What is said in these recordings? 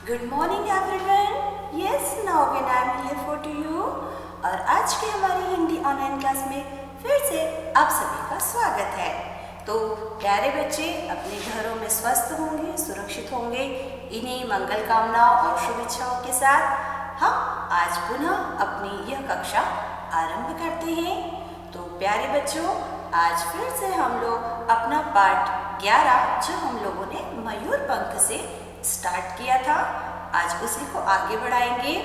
Good morning everyone. Yes, now when I am here for to you. और आज की हमारी हिंदी ऑनलाइन क्लास में फिर से आप सभी का स्वागत है। तो प्यारे बच्चे अपने घरों में स्वस्थ होंगे, सुरक्षित होंगे। इन्हीं मंगल कामनाओं और शुभेच्छाओं के साथ हम आज पुनः अपनी यह कक्षा आरंभ करते हैं। तो प्यारे बच्चों, आज फिर से हम लोग अपना पाठ 11 जो हम लोगों ने मयूर पंख से स्टार्ट किया था, आज उसी को आगे बढ़ाएंगे।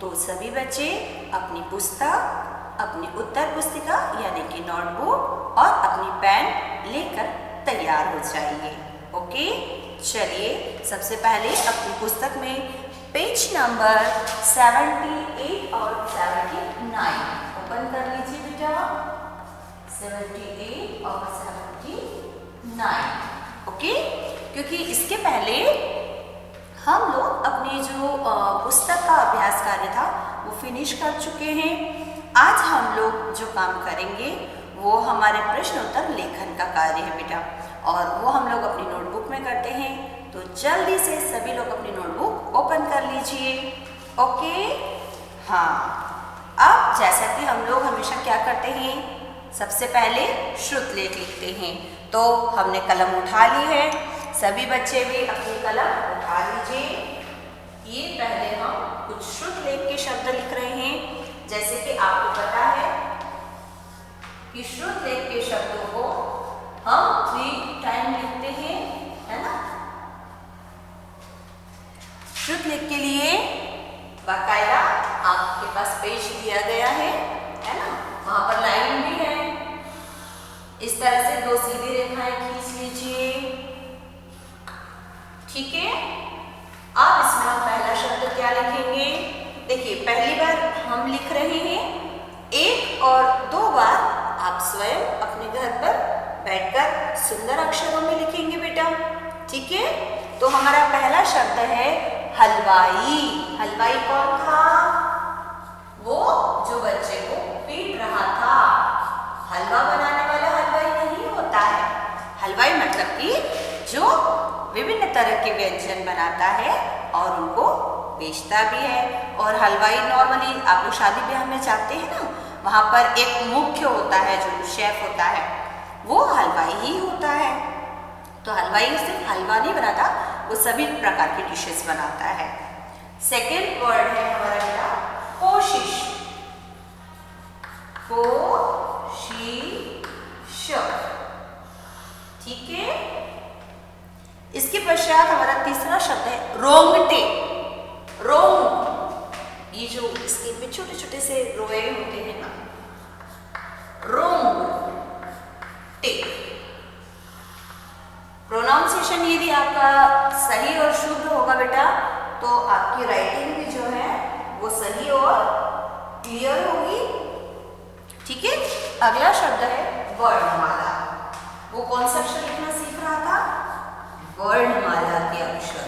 तो सभी बच्चे अपनी पुस्तक, अपनी उत्तर पुस्तिका यानी कि नोटबुक और अपनी पेन लेकर तैयार हो जाइए। ओके, चलिए सबसे पहले अपनी पुस्तक में पेज नंबर 78 और 79 ओपन कर लीजिए बेटा। 78 और 79। ओके, क्योंकि इसके पहले हम लोग अपनी जो पुस्तक का अभ्यास कार्य था वो फिनिश कर चुके हैं। आज हम लोग जो काम करेंगे वो हमारे प्रश्न उत्तर लेखन का कार्य है बेटा, और वो हम लोग अपनी नोटबुक में करते हैं। तो जल्दी से सभी लोग अपनी नोटबुक ओपन कर लीजिए। ओके, हाँ, अब जैसा कि हम लोग हमेशा क्या करते हैं, सबसे पहले श्रुत लेख लिखते हैं। तो हमने कलम उठा ली है, सभी बच्चे भी अपनी कलम उठा लीजिए। ये पहले हम कुछ श्रुत लेख के शब्द लिख रहे हैं। जैसे कि आपको पता है कि श्रुत लेख के शब्दों को हम 3 टाइम लिखते हैं, है ना। श्रुत लेख के लिए बाकायदा आपके पास पेज दिया गया है ना, वहां पर लाइन भी है। इस तरह से 2 सीधी रेखाएं खींच लीजिए, ठीक है। अब इसमें हम पहला शब्द क्या लिखेंगे, देखिए पहली बार हम लिख रहे हैं, 1 और 2 बार आप स्वयं अपने घर पर बैठकर सुंदर अक्षरों में लिखेंगे बेटा, ठीक है। तो हमारा पहला शब्द है हलवाई। हलवाई कौन था? वो जो बच्चे को पीट रहा था। हलवा बनाने वाला हलवाई नहीं होता है। हलवाई मतलब कि जो विभिन्न तरह के व्यंजन बनाता है और उनको बेचता भी है। और हलवाई नॉर्मली आप लोग शादी ब्याह में जाते हैं ना, वहाँ पर एक मुख्य होता है जो शेफ होता है, वो हलवाई ही होता है। तो हलवाई सिर्फ हलवा नहीं बनाता, वो सभी प्रकार की डिशेस बनाता है। सेकेंड वर्ड है हमारा बेटा कोशिश। ठीक है। इसके पश्चात हमारा तीसरा शब्द है रोंगटे। रोंग, ये जो इसके में छोटे छोटे से रोए होते हैं ना, रोंगटे। प्रोनाउंसिएशन यदि आपका सही और शुद्ध होगा बेटा, तो आपकी राइटिंग भी जो है वो सही और क्लियर होगी, ठीक है। अगला शब्द है वर्णमाला। वो कौन सा अक्षर लिखना सीख रहा था? वर्णमाला के अक्षर,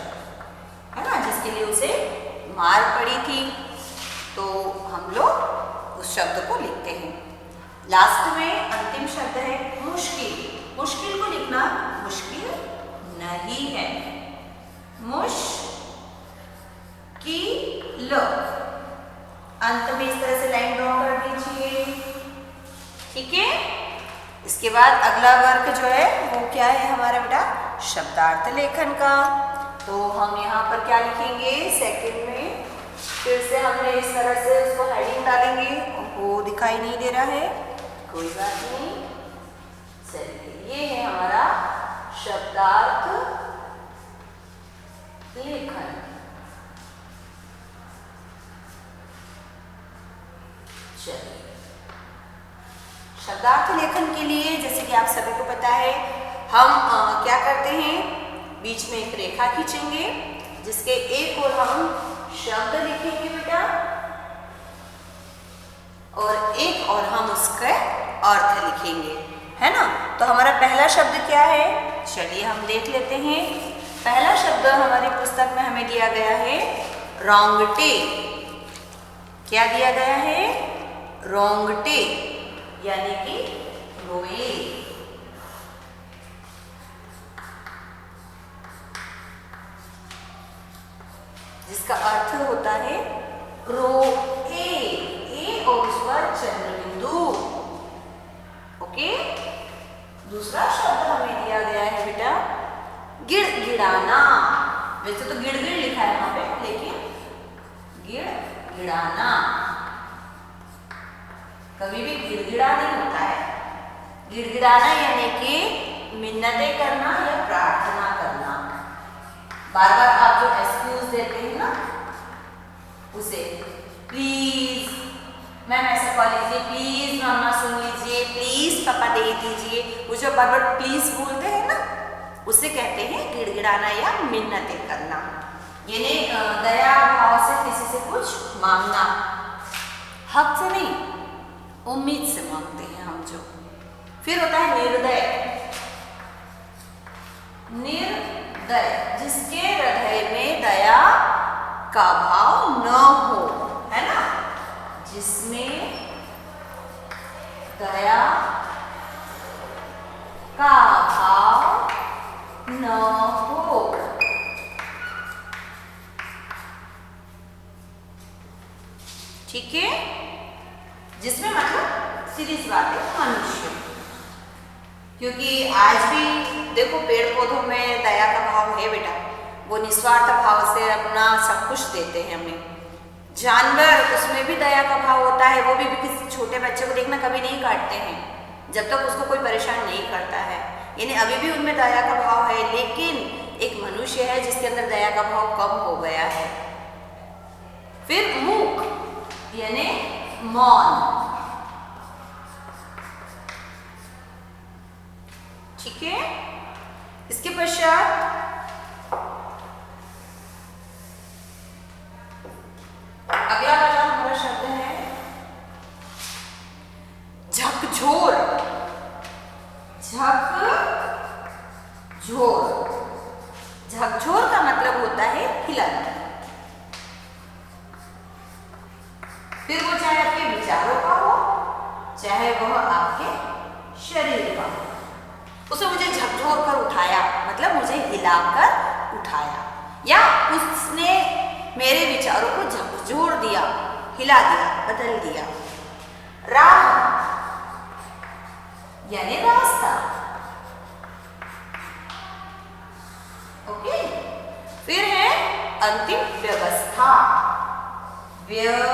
है ना, जिसके लिए उसे मार पड़ी थी। तो हम लोग उस शब्द को लिखते हैं। लास्ट में अंतिम शब्द है मुश्किल। मुश्किल को लिखना मुश्किल नहीं है। मुश्किल। अंत में इस तरह से लाइन ड्रॉ कर दीजिए, ठीक है। इसके बाद अगला वर्ग जो है वो क्या है हमारा बेटा, शब्दार्थ लेखन का। तो हम यहाँ पर क्या लिखेंगे, सेकंड में फिर से हमने इस तरह से उसको हेडिंग डालेंगे, वो दिखाई नहीं दे रहा है, कोई बात नहीं। चलिए, ये है हमारा शब्दार्थ लेखन। चलिए, शब्दार्थ लेखन के लिए जैसे कि आप सभी को पता है, हम क्या करते हैं, बीच में एक रेखा खींचेंगे जिसके एक ओर हम शब्द लिखेंगे बेटा, और एक और हम उसका अर्थ लिखेंगे, है ना। तो हमारा पहला शब्द क्या है, चलिए हम देख लेते हैं। पहला शब्द हमारी पुस्तक में हमें दिया गया है रोंगटे। क्या दिया गया है? रोंगटे, यानी कि रोए। जिसका अर्थ होता है रो ए और उस पर चंद्र बिंदु। ओके, दूसरा शब्द हमें दिया गया है बेटा गिड़गिड़ाना। वैसे तो गिड़गिड़ लिखा है वहां पे, लेकिन गिड़गिड़ाना, कभी भी गिड़गिड़ा नहीं होता है। गिड़गिड़ाना यानी कि मिन्नतें करना या प्रार्थना करना। बार बार आप जो एक्सक्यूज देते हैं ना, उसे प्लीज मैम ऐसा कॉल लीजिए, प्लीज मामा सुन लीजिए, प्लीज पापा दे दीजिए, वो जो बार बार प्लीज बोलते हैं ना, उसे कहते हैं गिड़गिड़ाना या मिन्नतें करना। यानी दया भाव से किसी से कुछ मांगना, हक से नहीं, उम्मीद से मांगते हैं हम जो। फिर होता है निर्दय। निर्दय जिसके हृदय में दया का भाव न हो, है ना, जिसमें दया का भाव न हो। ठीक है, जिसमें मतलब सीधी सी बात है मनुष्य, क्योंकि आज भी देखो पेड़ पौधों में दया का भाव है बेटा, वो निस्वार्थ भाव से अपना सब कुछ देते हैं हमें। जानवर, उसमें भी दया का भाव होता है, वो भी किसी छोटे बच्चे को देखना कभी नहीं काटते हैं जब तक उसको कोई परेशान नहीं करता है, यानी अभी भी उनमें दया का भाव है। लेकिन एक मनुष्य है जिसके अंदर दया का भाव कम हो गया है। फिर मूक यानी मौन। ठीक है, इसके पश्चात अगला वाला हमारा शब्द है झकझोर। झकझोर, झकझोर का मतलब होता है हिलाना। फिर वो चाहे आपके विचारों का हो, चाहे वह आपके शरीर का हो, उसे मुझे झकझोर कर उठाया मतलब मुझे हिलाकर उठाया, या उसने मेरे विचारों को झकझोर दिया, हिला दिया, बदल दिया। राह यानी रास्ता। ओके, फिर है अंतिम व्यवस्था। व्यवस्था,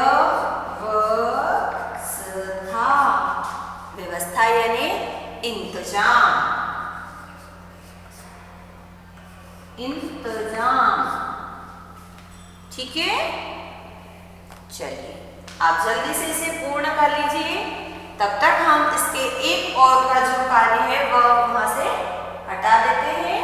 व्यवस्था यानी इंतजाम। इंतजाम, ठीक है। चलिए आप जल्दी से इसे पूर्ण कर लीजिए, तब तक हम इसके एक और का जो कार्य है वह वहां से हटा देते हैं।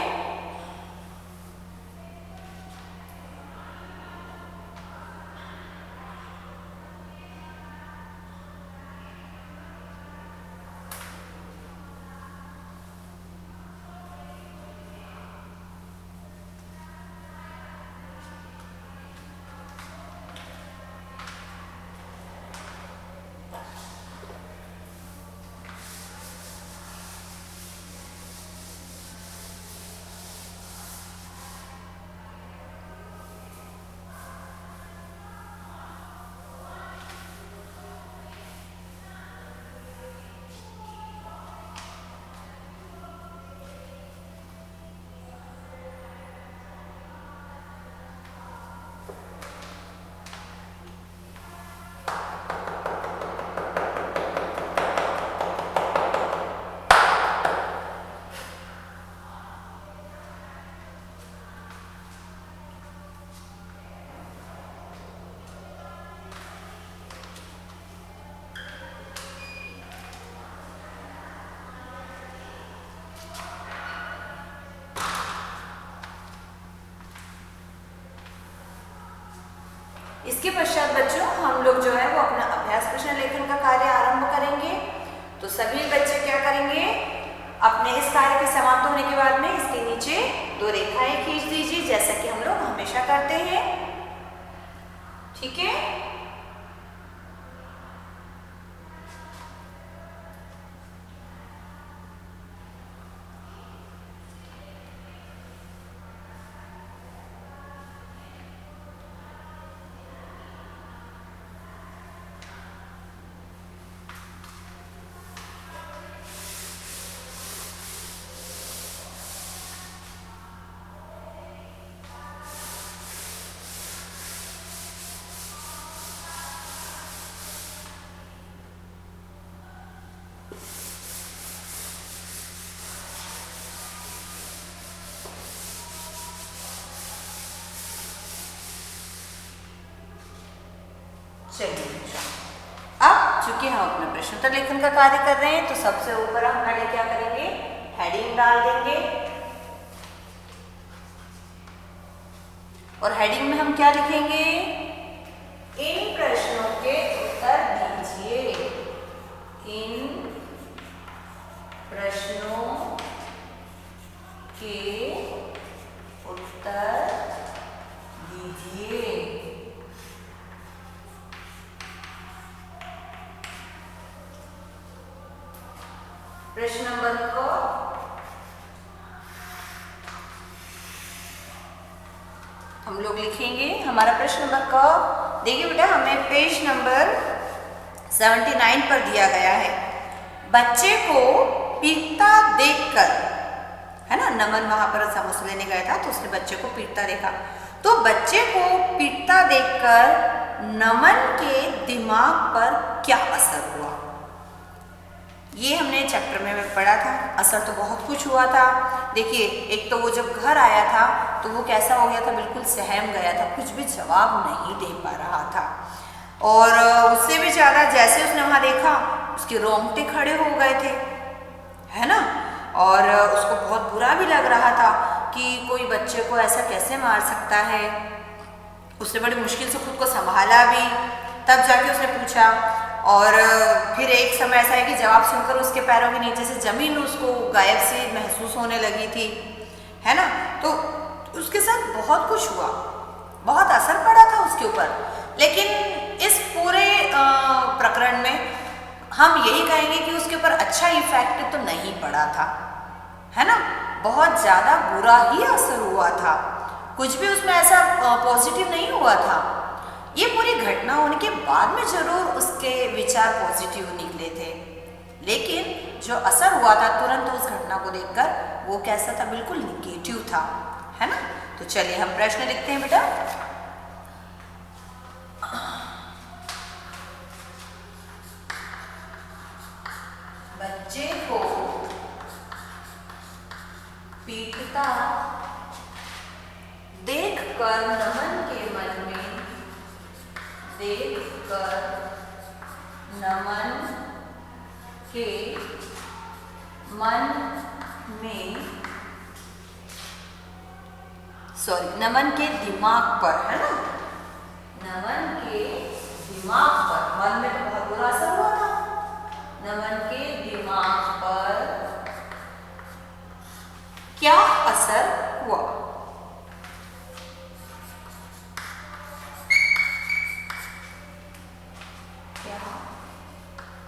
इसके पश्चात बच्चों हम लोग जो है वो अपना अभ्यास प्रश्न लेखन का कार्य आरंभ करेंगे। तो सभी बच्चे क्या करेंगे, अपने इस कार्य के समाप्त होने के बाद में इसके नीचे 2 रेखाएं खींच दीजिए, जैसा कि हम लोग हमेशा करते हैं। ठीक है, चलिए अब चूंकि हम अपना प्रश्नोत्तर लेखन का कार्य कर रहे हैं तो सबसे ऊपर हम पहले क्या करेंगे, हेडिंग डाल देंगे। और हेडिंग में हम क्या लिखेंगे, इन प्रश्नों के उत्तर दीजिए। इन प्रश्नों के उत्तर दीजिए। प्रश्न नंबर को हम लोग लिखेंगे। हमारा प्रश्न नंबर क, देखिए बेटा हमें पेज नंबर 79 पर दिया गया है। बच्चे को पीटता देखकर, है ना, नमन वहां पर समोसा लेने गया था तो उसने बच्चे को पीटता देखा। तो बच्चे को पीटता देखकर नमन के दिमाग पर क्या असर हुआ, ये हमने चैप्टर में पढ़ा था। असर तो बहुत कुछ हुआ था। देखिए एक तो वो जब घर आया था तो वो कैसा हो गया था, बिल्कुल सहम गया था, कुछ भी जवाब नहीं दे पा रहा था। और उससे भी ज़्यादा जैसे उसने वहाँ देखा उसके रोंगटे खड़े हो गए थे, है ना। और उसको बहुत बुरा भी लग रहा था कि कोई बच्चे को ऐसा कैसे मार सकता है। उसने बड़ी मुश्किल से खुद को संभाला भी, तब जाके उसने पूछा। और फिर एक समय ऐसा है कि जवाब सुनकर उसके पैरों के नीचे से जमीन उसको गायब सी महसूस होने लगी थी, है ना। तो उसके साथ बहुत कुछ हुआ, बहुत असर पड़ा था उसके ऊपर। लेकिन इस पूरे प्रकरण में हम यही कहेंगे कि उसके ऊपर अच्छा इफेक्ट तो नहीं पड़ा था, है ना। बहुत ज़्यादा बुरा ही असर हुआ था, कुछ भी उसमें ऐसा पॉजिटिव नहीं हुआ था। ये पूरी घटना होने के बाद में जरूर उसके विचार पॉजिटिव निकले थे, लेकिन जो असर हुआ था तुरंत उस घटना को देखकर वो कैसा था, बिल्कुल निगेटिव था, है ना। तो चलिए हम प्रश्न लिखते हैं बेटा। बच्चे को पीटता देखकर नमन के मन में, देखकर नमन के मन में, नमन के दिमाग पर, है ना, नमन के दिमाग पर, मन में तो बहुत बुरा असर हुआ था, नमन के दिमाग पर क्या असर हुआ।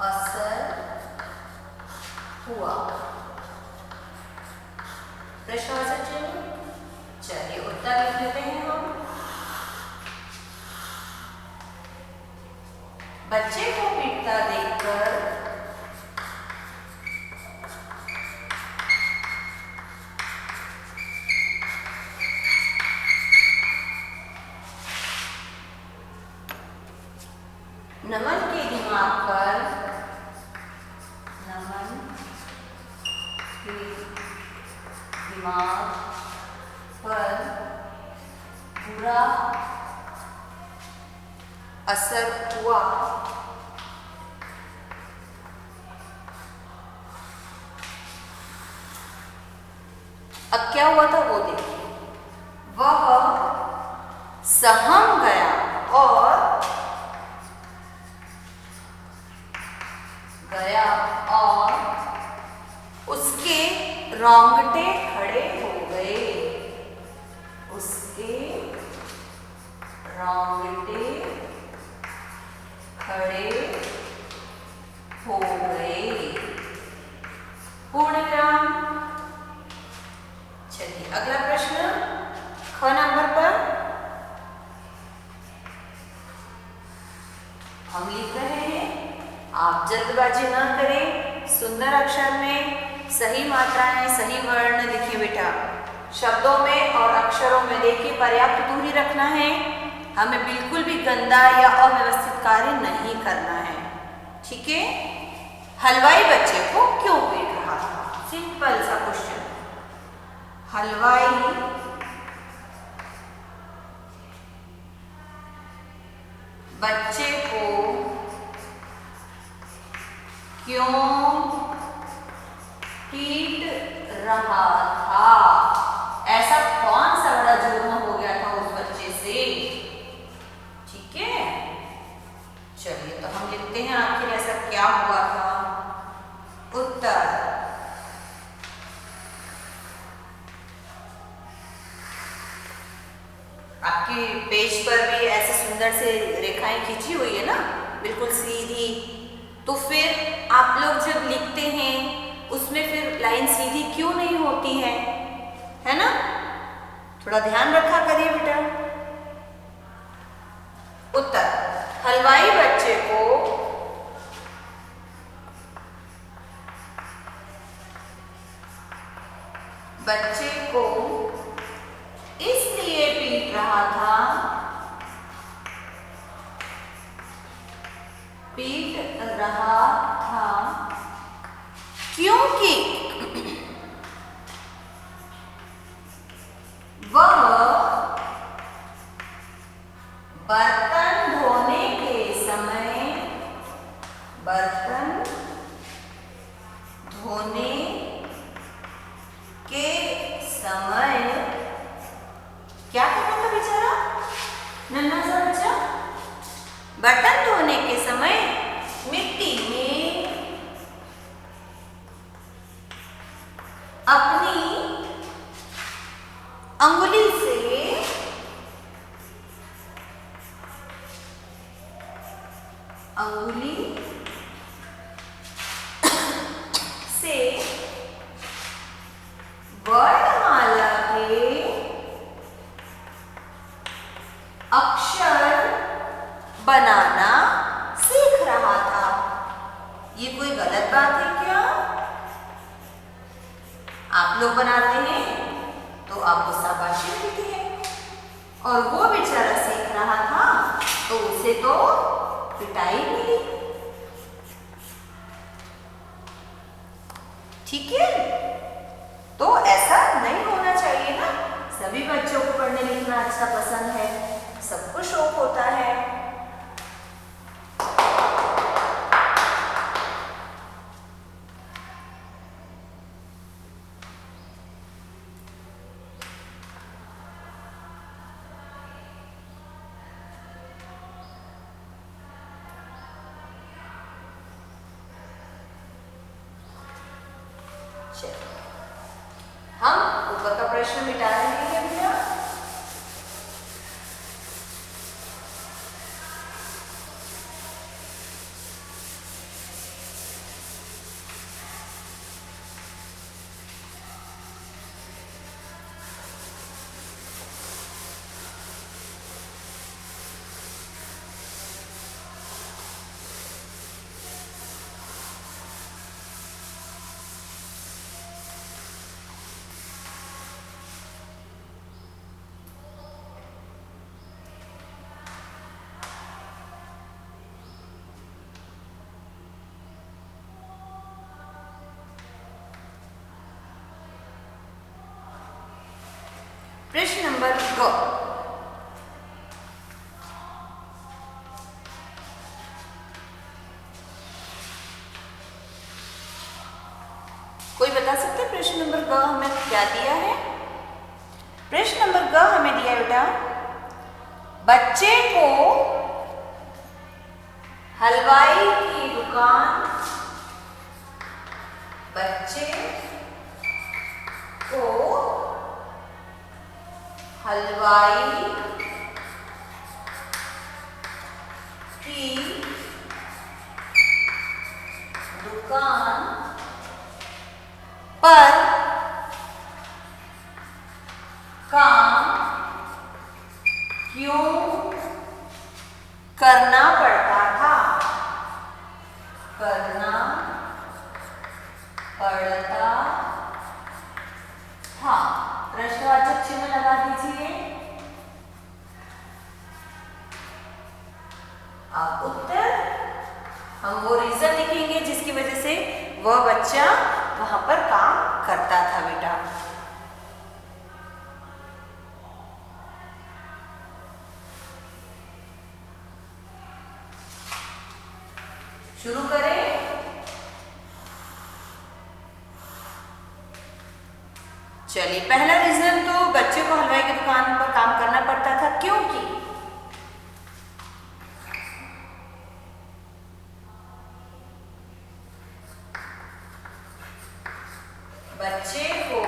असर हुआ। प्रश्नवाचक चिन्ह, चलिए उत्तर लिख लेते हैं हम। बच्चे को पीटता देखकर नमन के दिमाग पर, नमन के दिमाग पर बुरा असर हुआ। अब क्या हुआ था वो देखिए, वह सहम गया और उसके रोंगटे खड़े हो गए, उसके रोंगटे खड़े हो गए। पूर्ण विराम। चलिए अगला प्रश्न ख नंबर पर हम लिख रहे हैं, आप जल्दबाजी ना करें, सुंदर अक्षर में सही मात्राएं, सही वर्ण लिखिए बेटा। शब्दों में और अक्षरों में देखिए पर्याप्त दूरी रखना है, हमें बिल्कुल भी गंदा या अव्यवस्थित कार्य नहीं करना है, ठीक है। हलवाई बच्चे को क्यों पीट रहा था, सिंपल सा क्वेश्चन। हलवाई बच्चे को क्यों पीट रहा था? ऐसा कौन सा बड़ा जुर्म हो गया था उस बच्चे से? ठीक है, चलिए तो हम लिखते हैं आखिर ऐसा क्या हुआ था। उत्तर आपके पेज पर भी ऐसे सुंदर से रेखाएं खींची हुई है ना, बिल्कुल सीधी। तो फिर आप लोग जब लिखते हैं उसमें फिर लाइन सीधी क्यों नहीं होती है ना? थोड़ा ध्यान रखा करिए बेटा। उत्तर, हलवाई बच्चे को इसलिए पीट रहा था क्योंकि वह बर्तन धोने के समय क्या करता था बेचारा नन्हा सा बच्चा? बर्तन धोने के समय मिट्टी में अपनी अंगुली से वर्णमाला के अक्षर बनाना सीख रहा था। ये कोई गलत बात है क्या? आप लोग बनाते हैं तो आपको शाबाशी मिलती है, और वो बेचारा सीख रहा था तो उसे तो पिटाई मिली। ठीक है, तो ऐसा नहीं होना चाहिए ना। सभी बच्चों को पढ़ने लिखना अच्छा पसंद है, सबको शौक होता है। हम ऊपर का प्रश्न मिटा रहे हैं भैया। प्रश्न नंबर 2, कोई बता सकते हैं प्रश्न नंबर ग हमें क्या दिया है? प्रश्न नंबर ग हमें दिया बेटा, बच्चे को हलवाई की दुकान पर काम क्यों करना पड़ता था? प्रश्नवाचक चिन्ह लगा दीजिए। अब उत्तर हम वो रीजन लिखेंगे जिसकी वजह से वह बच्चा वहां पर काम करता था बेटा। शुरू करें। चलिए, पहला रीजन तो बच्चे को हलवाई की दुकान पर काम करना पड़ता था, क्योंकि बच्चे को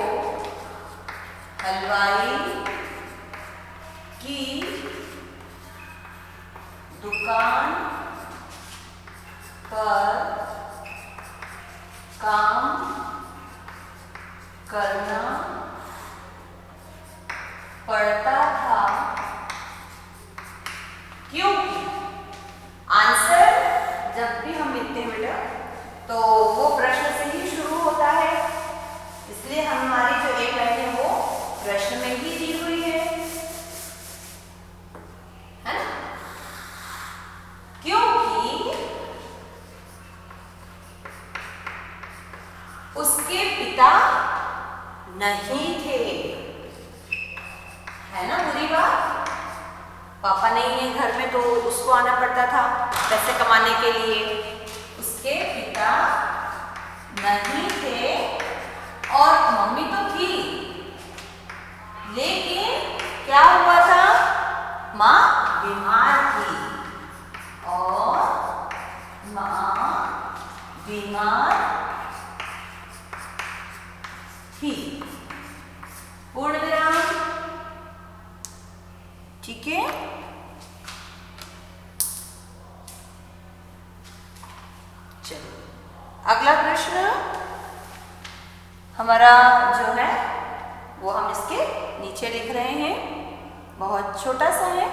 हलवाई की दुकान पर काम करना पड़ता था, क्योंकि आंसर जब भी हम लिखते हैं बेटा तो वो प्रश्न से ही शुरू होता है, इसलिए हमारी जो एक लाइन है वो प्रश्न में ही दी हुई है ना? क्योंकि उसके पिता नहीं थे, है ना? बुरी बात, पापा नहीं है घर में तो उसको आना पड़ता था पैसे कमाने के लिए। उसके पिता नहीं थे और मम्मी तो थी, लेकिन क्या हुआ था? माँ बीमार थी और माँ बीमार थी। पूर्ण विराम। ठीक है, चलो अगला प्रश्न हमारा जो है वो हम इसके नीचे लिख रहे हैं, बहुत छोटा सा है।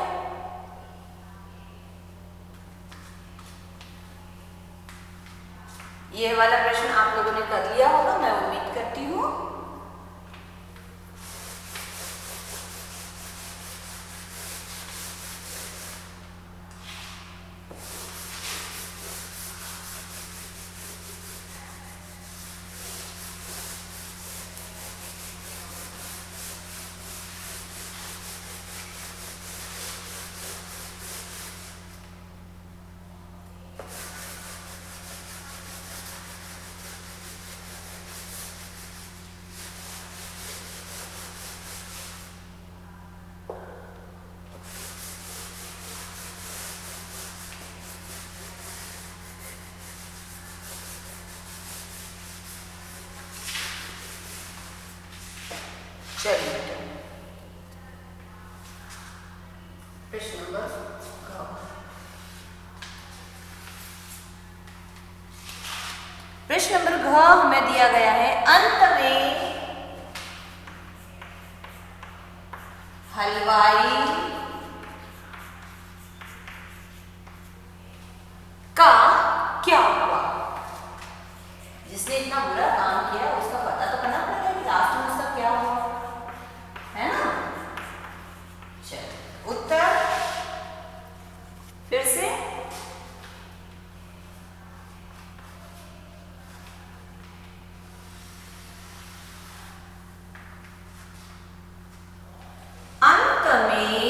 ये वाला प्रश्न आप लोगों ने कर लिया होगा, मैं उम्मीद करती हूँ। चलिए, प्रश्न नंबर घ हमें दिया गया है, अंत में हलवाई का क्या हुआ? जिसने इतना बुरा काम किया उसका पता तो करना पड़ेगा कि लास्ट में उसका क्या हुआ, है ना? चलो उत्तर फिर से। अंत में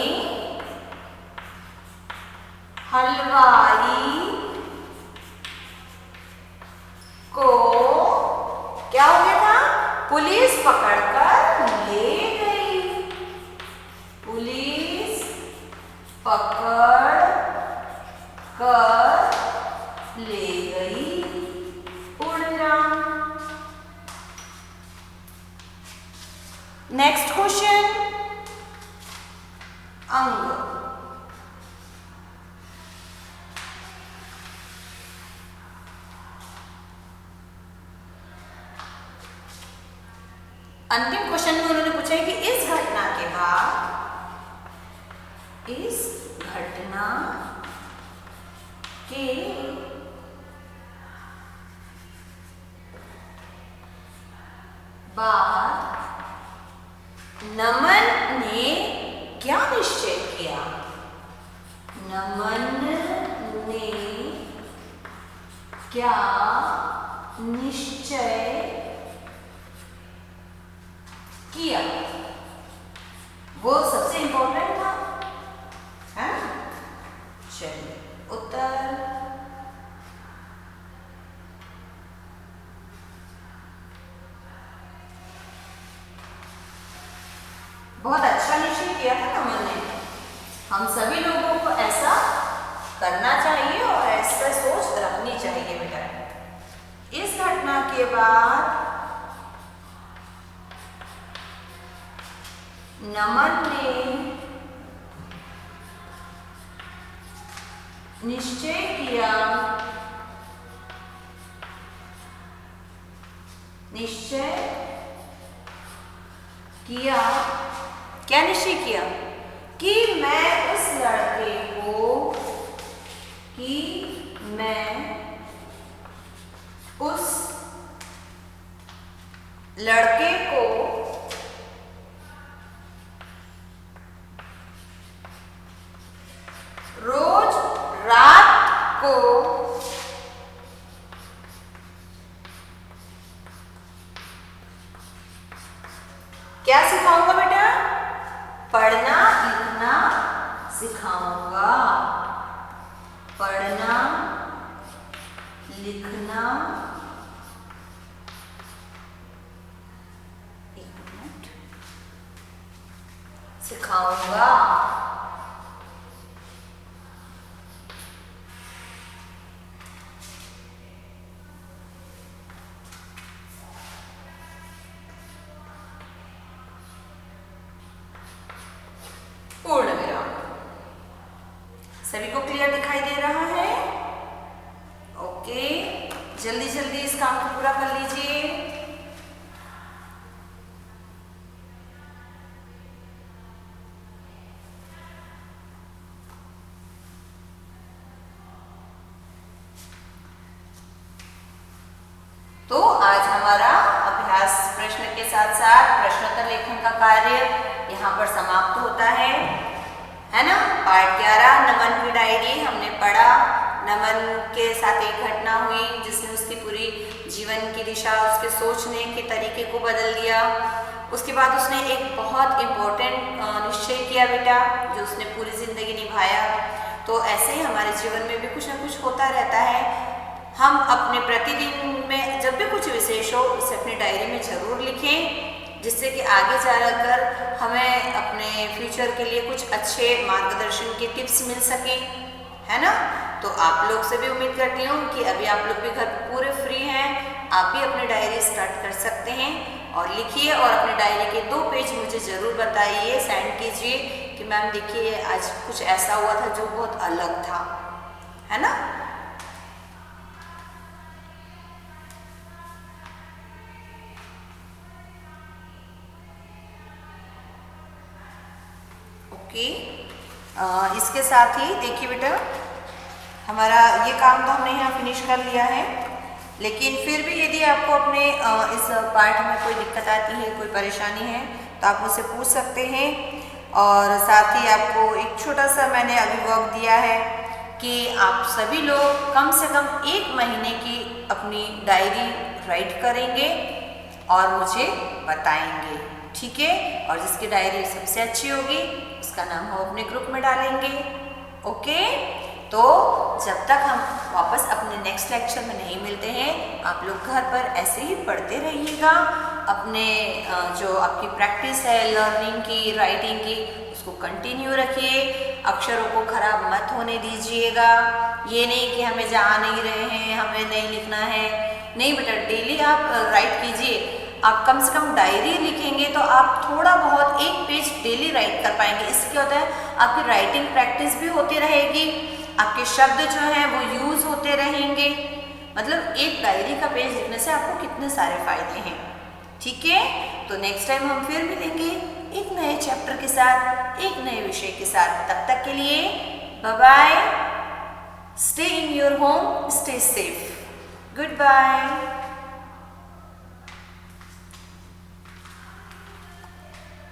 हलवाई को क्या हो गया था? पुलिस पकड़कर ले गई। पुलिस पकड़ कर ले गई। पूर्ण विराम। नेक्स्ट क्वेश्चन, अंग। अंतिम क्वेश्चन में उन्होंने पूछा है कि इस घटना के बाद नमन ने क्या निश्चय किया? नमन ने क्या निश्चय किया? वो सबसे इंपॉर्टेंट था, है ना? चलिए उत्तर हम सभी लोगों को ऐसा करना चाहिए और ऐसा सोच रखनी चाहिए बेटा। इस घटना के बाद नमन ने निश्चय किया क्या निश्चय किया कि मैं उस लड़के को रोज रात को क्या सिखाऊंगा बेटा? पढ़ना लिखना सिखाऊंगा। पढ़ना लिखना, एक मिनट, सिखाऊंगा। पूर्ण विराम। सभी को क्लियर दिखाई दे रहा है? ओके, जल्दी जल्दी इस काम को पूरा कर लीजिए। तो आज हमारा अभ्यास प्रश्न के साथ साथ प्रश्नोत्तर लेखन का कार्य यहाँ पर समाप्त होता है ना। पार्ट 11 नमन की डायरी हमने पढ़ा। नमन के साथ एक घटना हुई जिसने उसकी पूरी जीवन की दिशा, उसके सोचने के तरीके को बदल दिया। उसके बाद उसने एक बहुत इम्पोर्टेंट निश्चय किया बेटा, जो उसने पूरी जिंदगी निभाया। तो ऐसे ही हमारे जीवन में भी कुछ ना कुछ होता रहता है। हम अपने प्रतिदिन में जब भी कुछ विशेष हो उसे अपनी डायरी में जरूर लिखें, जिससे कि आगे जाकर हमें अपने फ्यूचर के लिए कुछ अच्छे मार्गदर्शन के टिप्स मिल सके, है ना। तो आप लोग से भी उम्मीद करती हूँ कि अभी आप लोग भी घर पर पूरे फ्री हैं, आप भी अपनी डायरी स्टार्ट कर सकते हैं और लिखिए। और अपनी डायरी के 2 पेज मुझे ज़रूर बताइए, सेंड कीजिए कि मैम देखिए आज कुछ ऐसा हुआ था जो बहुत अलग था, है ना। ओके, इसके साथ ही देखिए बेटा, हमारा ये काम तो हमने यहाँ फिनिश कर लिया है। लेकिन फिर भी यदि आपको अपने इस पार्ट में कोई दिक्कत आती है, कोई परेशानी है, तो आप मुझसे पूछ सकते हैं। और साथ ही आपको एक छोटा सा मैंने अभी वर्क दिया है कि आप सभी लोग कम से कम 1 महीने की अपनी डायरी राइट करेंगे और मुझे बताएंगे, ठीक है। और जिसकी डायरी सबसे अच्छी होगी उसका नाम हम अपने ग्रुप में डालेंगे। ओके, तो जब तक हम वापस अपने नेक्स्ट लेक्चर में नहीं मिलते हैं, आप लोग घर पर ऐसे ही पढ़ते रहिएगा। अपने जो आपकी प्रैक्टिस है लर्निंग की, राइटिंग की, उसको कंटिन्यू रखिए। अक्षरों को खराब मत होने दीजिएगा। ये नहीं कि हमें जा नहीं रहे हैं, हमें नहीं लिखना है, नहीं बेटा, डेली आप राइट कीजिए। आप कम से कम डायरी लिखेंगे तो आप थोड़ा बहुत 1 पेज डेली राइट कर पाएंगे। इससे क्या होता है, आपकी राइटिंग प्रैक्टिस भी होती रहेगी, आपके शब्द जो हैं वो यूज़ होते रहेंगे। मतलब एक डायरी का पेज लिखने से आपको कितने सारे फायदे हैं, ठीक है। तो नेक्स्ट टाइम हम फिर मिलेंगे एक नए चैप्टर के साथ, एक नए विषय के साथ। तब तक के लिए bye bye, stay in your home, stay safe, good bye.